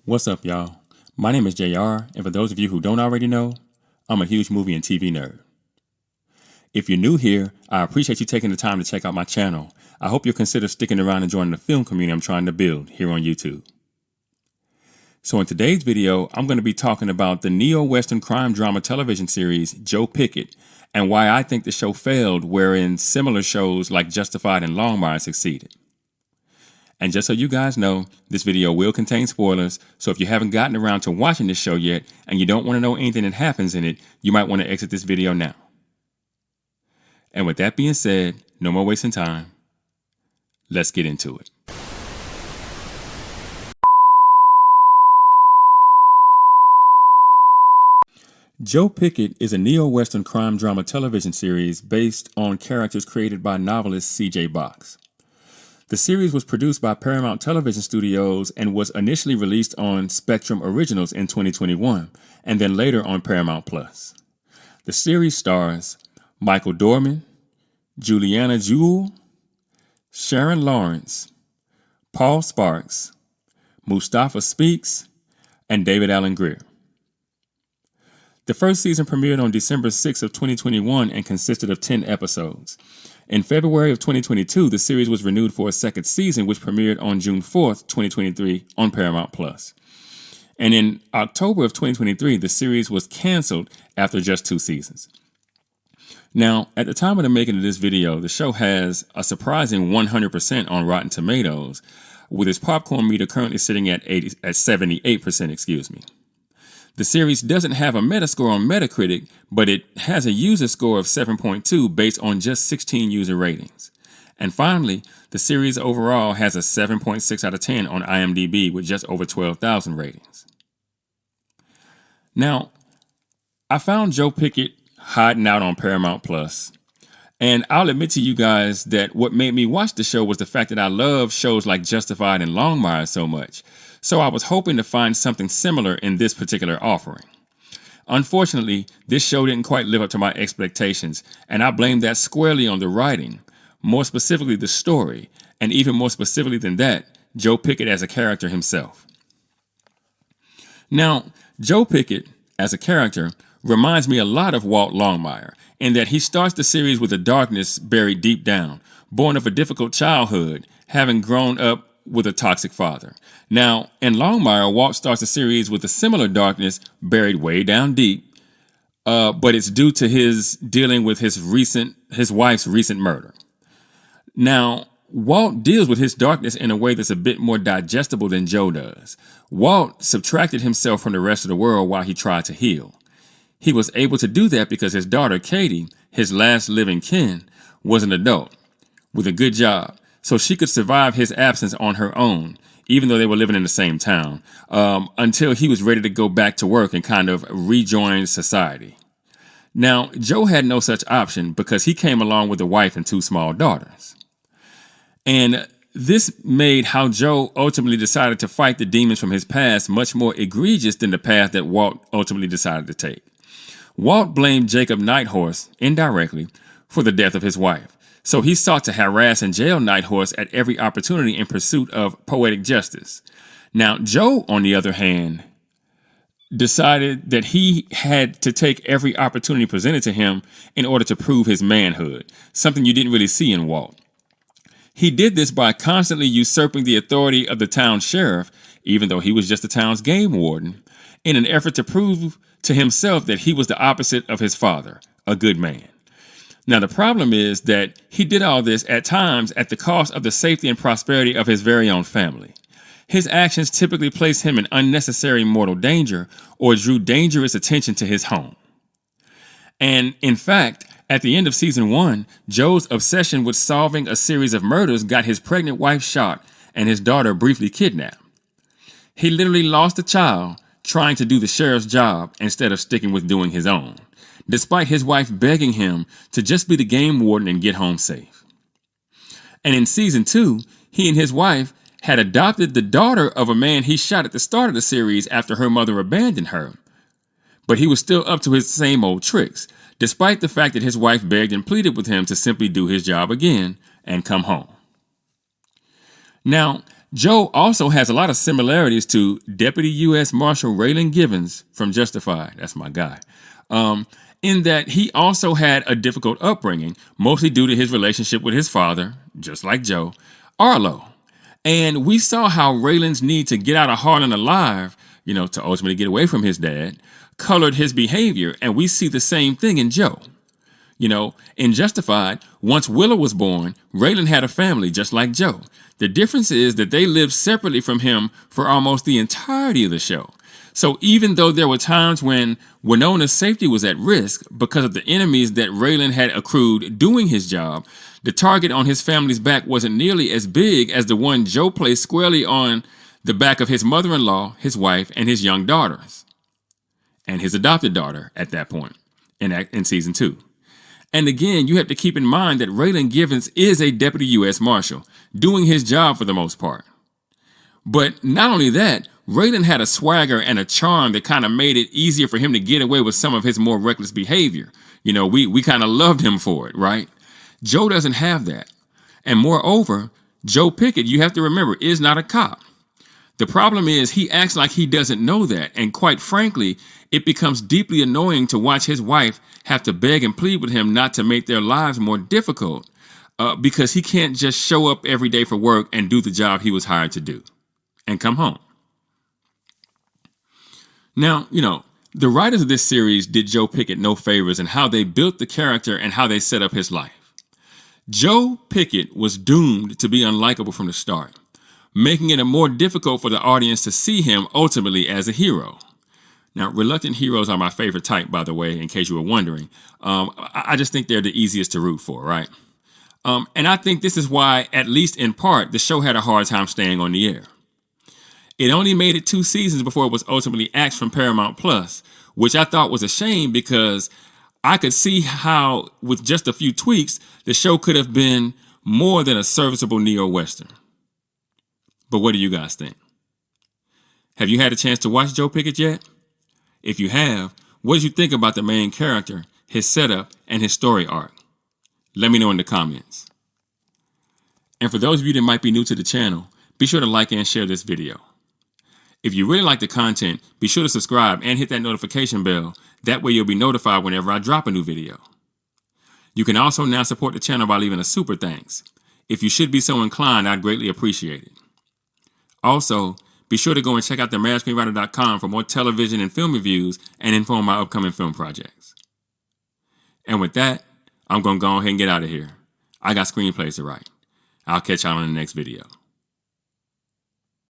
What's up, y'all? My name is JR, and for those of you who don't already know, I'm a huge movie and TV nerd. If you're new here, I appreciate you taking the time to check out my channel. I hope you'll consider sticking around and joining the film community I'm trying to build here on YouTube. So in today's video, I'm going to be talking about the neo-Western crime drama television series Joe Pickett and why I think the show failed wherein similar shows like Justified and Longmire succeeded. And just so you guys know, this video will contain spoilers, so if you haven't gotten around to watching this show yet and you don't want to know anything that happens in it, you might want to exit this video now. And with that being said, no more wasting time. Let's get into it. Joe Pickett is a neo-Western crime drama television series based on characters created by novelist C.J. Box. The series was produced by Paramount Television Studios and was initially released on Spectrum Originals in 2021 and then later on Paramount Plus. The series stars Michael Dorman, Juliana Jewell, Sharon Lawrence, Paul Sparks, Mustafa Speaks, and David Alan Grier. The first season premiered on December 6 of 2021 and consisted of 10 episodes. In February of 2022, the series was renewed for a second season, which premiered on June 4th, 2023 on Paramount Plus. And in October of 2023, the series was canceled after just 2 seasons. Now, at the time of the making of this video, the show has a surprising 100% on Rotten Tomatoes, with its popcorn meter currently sitting at 78%. The series doesn't have a Metascore on Metacritic, but it has a user score of 7.2 based on just 16 user ratings. And finally, the series overall has a 7.6 out of 10 on IMDb with just over 12,000 ratings. Now, I found Joe Pickett hiding out on Paramount Plus, and I'll admit to you guys that what made me watch the show was the fact that I love shows like Justified and Longmire so much. So I was hoping to find something similar in this particular offering. Unfortunately, this show didn't quite live up to my expectations, and I blame that squarely on the writing, more specifically the story, and even more specifically than that, Joe Pickett as a character himself. Now, Joe Pickett, as a character, reminds me a lot of Walt Longmire, in that he starts the series with a darkness buried deep down, born of a difficult childhood, having grown up with a toxic father. Now, in Longmire, Walt starts the series with a similar darkness buried way down deep, but it's due to his dealing with his wife's recent murder. Now, Walt deals with his darkness in a way that's a bit more digestible than Joe does. Walt subtracted himself from the rest of the world while he tried to heal. He was able to do that because his daughter, Katie, his last living kin, was an adult with a good job, so she could survive his absence on her own, even though they were living in the same town, until he was ready to go back to work and kind of rejoin society. Now, Joe had no such option because he came along with a wife and 2 small daughters. And this made how Joe ultimately decided to fight the demons from his past much more egregious than the path that Walt ultimately decided to take. Walt blamed Jacob Nighthorse, indirectly, for the death of his wife. So he sought to harass and jail Nighthorse at every opportunity in pursuit of poetic justice. Now, Joe, on the other hand, decided that he had to take every opportunity presented to him in order to prove his manhood, something you didn't really see in Walt. He did this by constantly usurping the authority of the town sheriff, even though he was just the town's game warden, in an effort to prove to himself that he was the opposite of his father, a good man. Now, the problem is that he did all this at times at the cost of the safety and prosperity of his very own family. His actions typically placed him in unnecessary mortal danger or drew dangerous attention to his home. And in fact, at the end of season 1, Joe's obsession with solving a series of murders got his pregnant wife shot and his daughter briefly kidnapped. He literally lost a child trying to do the sheriff's job instead of sticking with doing his own, despite his wife begging him to just be the game warden and get home safe. And in season 2, he and his wife had adopted the daughter of a man he shot at the start of the series after her mother abandoned her. But he was still up to his same old tricks, despite the fact that his wife begged and pleaded with him to simply do his job again and come home. Now, Joe also has a lot of similarities to Deputy U.S. Marshal Raylan Givens from Justified. That's my guy. In that he also had a difficult upbringing, mostly due to his relationship with his father, just like Joe, Arlo. And we saw how Raylan's need to get out of Harlan alive, to ultimately get away from his dad, colored his behavior. And we see the same thing in Joe. In Justified, once Willow was born, Raylan had a family just like Joe. The difference is that they lived separately from him for almost the entirety of the show. So even though there were times when Winona's safety was at risk because of the enemies that Raylan had accrued doing his job, the target on his family's back wasn't nearly as big as the one Joe placed squarely on the back of his mother-in-law, his wife, and his young daughters. And his adopted daughter at that point in season 2. And again, you have to keep in mind that Raylan Givens is a Deputy U.S. Marshal, doing his job for the most part. But not only that, Raylan had a swagger and a charm that kind of made it easier for him to get away with some of his more reckless behavior. We kind of loved him for it, right? Joe doesn't have that. And moreover, Joe Pickett, you have to remember, is not a cop. The problem is he acts like he doesn't know that. And quite frankly, it becomes deeply annoying to watch his wife have to beg and plead with him not to make their lives more difficult because he can't just show up every day for work and do the job he was hired to do and come home. Now, the writers of this series did Joe Pickett no favors in how they built the character and how they set up his life. Joe Pickett was doomed to be unlikable from the start, making it more difficult for the audience to see him ultimately as a hero. Now, reluctant heroes are my favorite type, by the way, in case you were wondering. I just think they're the easiest to root for, right? And I think this is why, at least in part, the show had a hard time staying on the air. It only made it 2 seasons before it was ultimately axed from Paramount Plus, which I thought was a shame because I could see how, with just a few tweaks, the show could have been more than a serviceable neo-Western. But what do you guys think? Have you had a chance to watch Joe Pickett yet? If you have, what did you think about the main character, his setup, and his story arc? Let me know in the comments. And for those of you that might be new to the channel, be sure to like and share this video. If you really like the content, be sure to subscribe and hit that notification bell. That way you'll be notified whenever I drop a new video. You can also now support the channel by leaving a super thanks. If you should be so inclined, I'd greatly appreciate it. Also, be sure to go and check out themarriagescreenwriter.com for more television and film reviews and info on my upcoming film projects. And with that, I'm going to go ahead and get out of here. I got screenplays to write. I'll catch y'all in the next video.